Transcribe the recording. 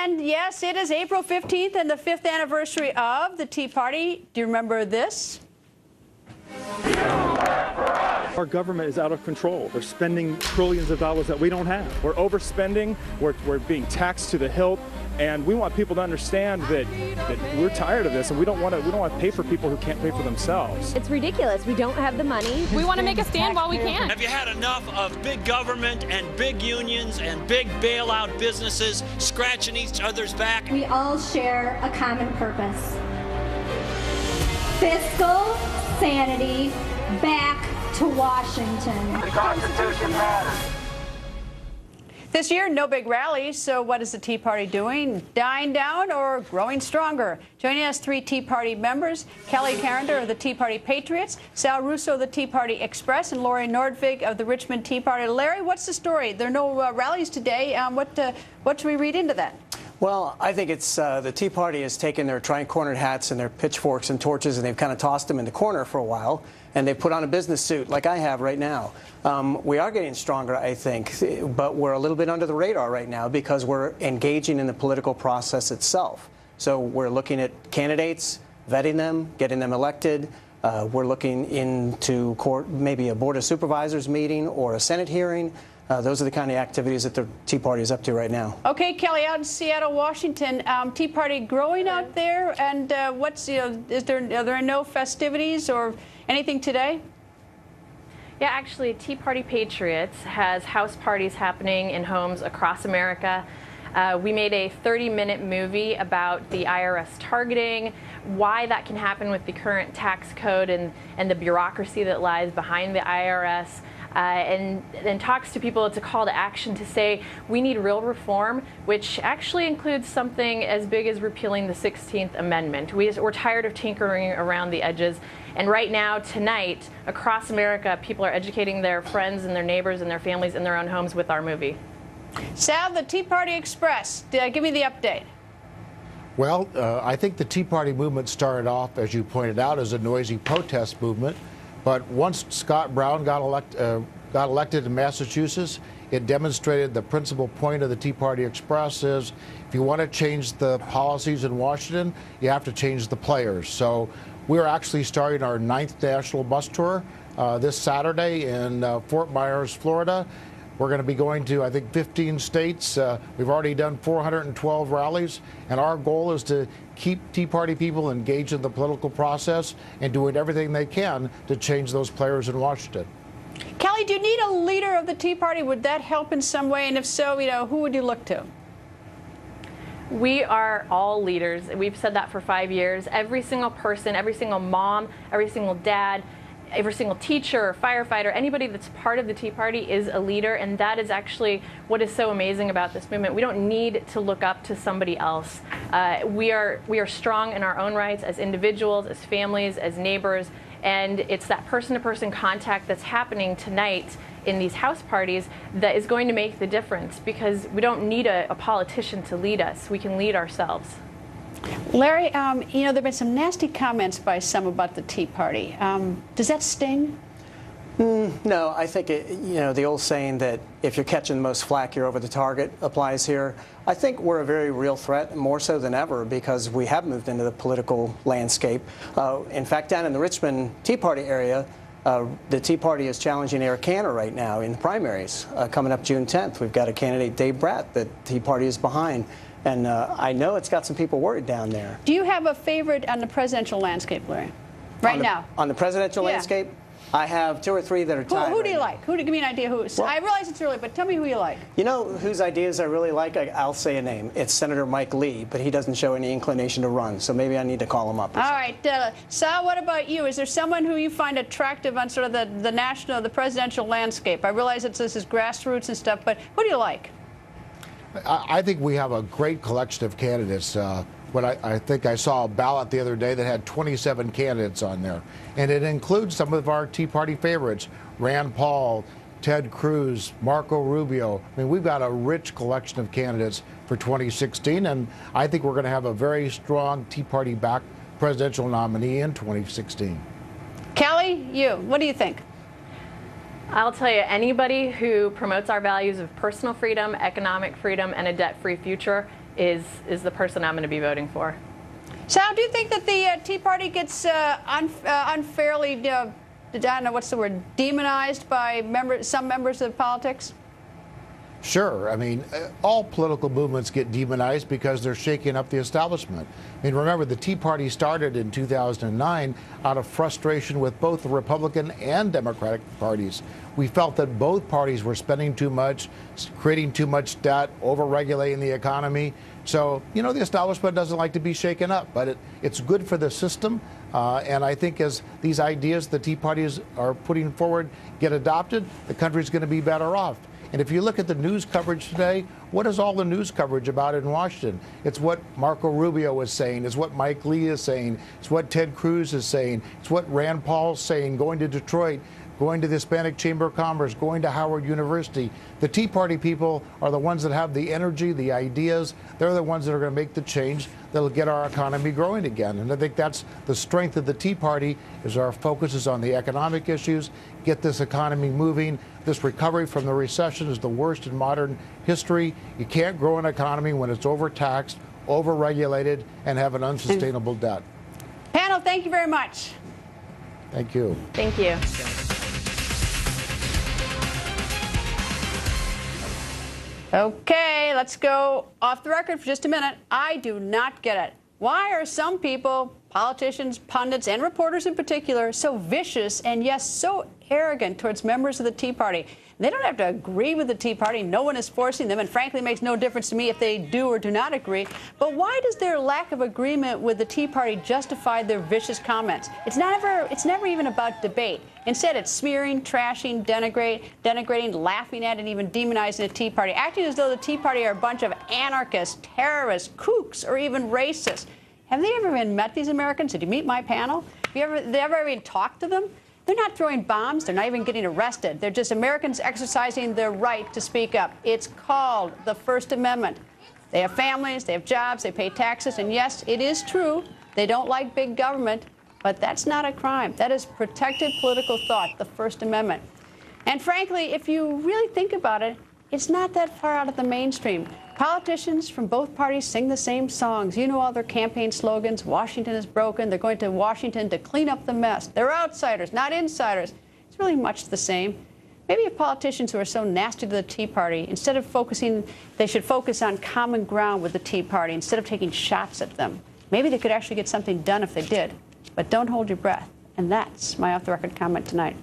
And yes, it is April 15th and the 5th anniversary of the Tea Party. Do you remember this? Our government is out of control. They're spending trillions of dollars that we don't have. We're overspending, we're being taxed to the hilt, and we want people to understand that we're tired of this, and we don't want to pay for people who can't pay for themselves. It's ridiculous. We don't have the money. We want to make a stand while we can. Have you had enough of big government and big unions and big bailout businesses scratching each other's back? We all share a common purpose. Fiscal sanity back to Washington. The Constitution matters. This year, no big rallies, so what is the Tea Party doing? Dying down or growing stronger? Joining us, 3 Tea Party members, Kelly Carrender of the Tea Party Patriots, Sal Russo of the Tea Party Express, and Lori Nordvig of the Richmond Tea Party. Larry, what's the story? There are no rallies today. What should we read into that? Well, I think it's the Tea Party has taken their tri-cornered hats and their pitchforks and torches, and they've kind of tossed them in the corner for a while, and they've put on a business suit like I have right now. We are getting stronger, I think, but we're a little bit under the radar right now because we're engaging in the political process itself. So we're looking at candidates, vetting them, getting them elected. We're looking into court, maybe a Board of Supervisors meeting or a Senate hearing. Those are the kind of activities that the Tea Party is up to right now. Okay, Kelly, out in Seattle, Washington, Tea Party growing out there, and are there no festivities or anything today? Yeah, actually, Tea Party Patriots has house parties happening in homes across America. We made a 30-minute movie about the IRS targeting, why that can happen with the current tax code and the bureaucracy that lies behind the IRS. And talks to people. It's a call to action to say we need real reform, which actually includes something as big as repealing the 16th Amendment. We're tired of tinkering around the edges. And right now, tonight, across America, people are educating their friends and their neighbors and their families in their own homes with our movie. Sal, the Tea Party Express, give me the update. Well, I think the Tea Party movement started off, as you pointed out, as a noisy protest movement. But once Scott Brown got elected in Massachusetts, it demonstrated the principal point of the Tea Party Express is if you want to change the policies in Washington, you have to change the players. So we're actually starting our 9th national bus tour this Saturday in Fort Myers, Florida. We're going to be going to, I think, 15 states. We've already done 412 rallies, and our goal is to keep Tea Party people engaged in the political process and doing everything they can to change those players in Washington. Kelly, do you need a leader of the Tea Party? Would that help in some way? And if so, who would you look to? We are all leaders. We've said that for 5 years. Every single person, every single mom, every single dad, every single teacher, firefighter, anybody that's part of the Tea Party is a leader, and that is actually what is so amazing about this movement. We don't need to look up to somebody else. We are strong in our own rights as individuals, as families, as neighbors, and it's that person-to-person contact that's happening tonight in these house parties that is going to make the difference, because we don't need a politician to lead us. We can lead ourselves. Larry, there have been some nasty comments by some about the Tea Party. Does that sting? No, I think the old saying that if you're catching the most flack, you're over the target applies here. I think we're a very real threat, more so than ever, because we have moved into the political landscape. In fact, down in the Richmond Tea Party area, the Tea Party is challenging Eric Cantor right now in the primaries coming up June 10th. We've got a candidate, Dave Bratt, that the Tea Party is behind. And I know it's got some people worried down there. Do you have a favorite on the presidential landscape, Larry? Now? On the presidential landscape? I have 2 or 3 that are tied. Who do you like? Give me an idea who. Well, I realize it's early, but tell me who you like. You know whose ideas I really like? I'll say a name. It's Senator Mike Lee, but he doesn't show any inclination to run, so maybe I need to call him up. All right. Sal, what about you? Is there someone who you find attractive on sort of the presidential landscape? I realize this is grassroots and stuff, but who do you like? I think we have a great collection of candidates. I think I saw a ballot the other day that had 27 candidates on there. And it includes some of our Tea Party favorites, Rand Paul, Ted Cruz, Marco Rubio. I mean, we've got a rich collection of candidates for 2016, and I think we're going to have a very strong Tea Party-backed presidential nominee in 2016. Kelly, what do you think? I'll tell you, anybody who promotes our values of personal freedom, economic freedom, and a debt-free future is the person I'm going to be voting for. Sal, do you think that the Tea Party gets unfairly, I don't know what's the word, demonized by some members of politics? Sure. I mean, all political movements get demonized because they're shaking up the establishment. I mean, remember, the Tea Party started in 2009 out of frustration with both the Republican and Democratic parties. We felt that both parties were spending too much, creating too much debt, over-regulating the economy. So, you know, the establishment doesn't like to be shaken up, but it's good for the system. And I think as these ideas the Tea Parties are putting forward get adopted, the country's going to be better off. And if you look at the news coverage today, what is all the news coverage about in Washington? It's what Marco Rubio is saying. It's what Mike Lee is saying. It's what Ted Cruz is saying. It's what Rand Paul's saying, going to Detroit, going to the Hispanic Chamber of Commerce, going to Howard University. The Tea Party people are the ones that have the energy, the ideas. They're the ones that are going to make the change that'll get our economy growing again. And I think that's the strength of the Tea Party, is our focus is on the economic issues, get this economy moving. This recovery from the recession is the worst in modern history. You can't grow an economy when it's overtaxed, overregulated, and have an unsustainable debt. Panel, thank you very much. Thank you. Thank you. Okay, let's go off the record for just a minute. I do not get it. Why are some people, politicians, pundits, and reporters in particular, so vicious and, yes, so arrogant towards members of the Tea Party? They don't have to agree with the Tea Party. No one is forcing them, and frankly, it makes no difference to me if they do or do not agree. But why does their lack of agreement with the Tea Party justify their vicious comments? It's never even about debate. Instead, it's smearing, trashing, denigrating, laughing at, and even demonizing the Tea Party, acting as though the Tea Party are a bunch of anarchists, terrorists, kooks, or even racists. Have they ever even met these Americans? Did you meet my panel? Have they ever even talked to them? They're not throwing bombs. They're not even getting arrested. They're just Americans exercising their right to speak up. It's called the First Amendment. They have families, they have jobs, they pay taxes, and yes, it is true, they don't like big government, but that's not a crime. That is protected political thought, the First Amendment. And frankly, if you really think about it, it's not that far out of the mainstream. Politicians from both parties sing the same songs. You know all their campaign slogans. Washington is broken. They're going to Washington to clean up the mess. They're outsiders, not insiders. It's really much the same. Maybe if politicians who are so nasty to the Tea Party, instead of focusing, they should focus on common ground with the Tea Party instead of taking shots at them. Maybe they could actually get something done if they did. But don't hold your breath. And that's my off-the-record comment tonight.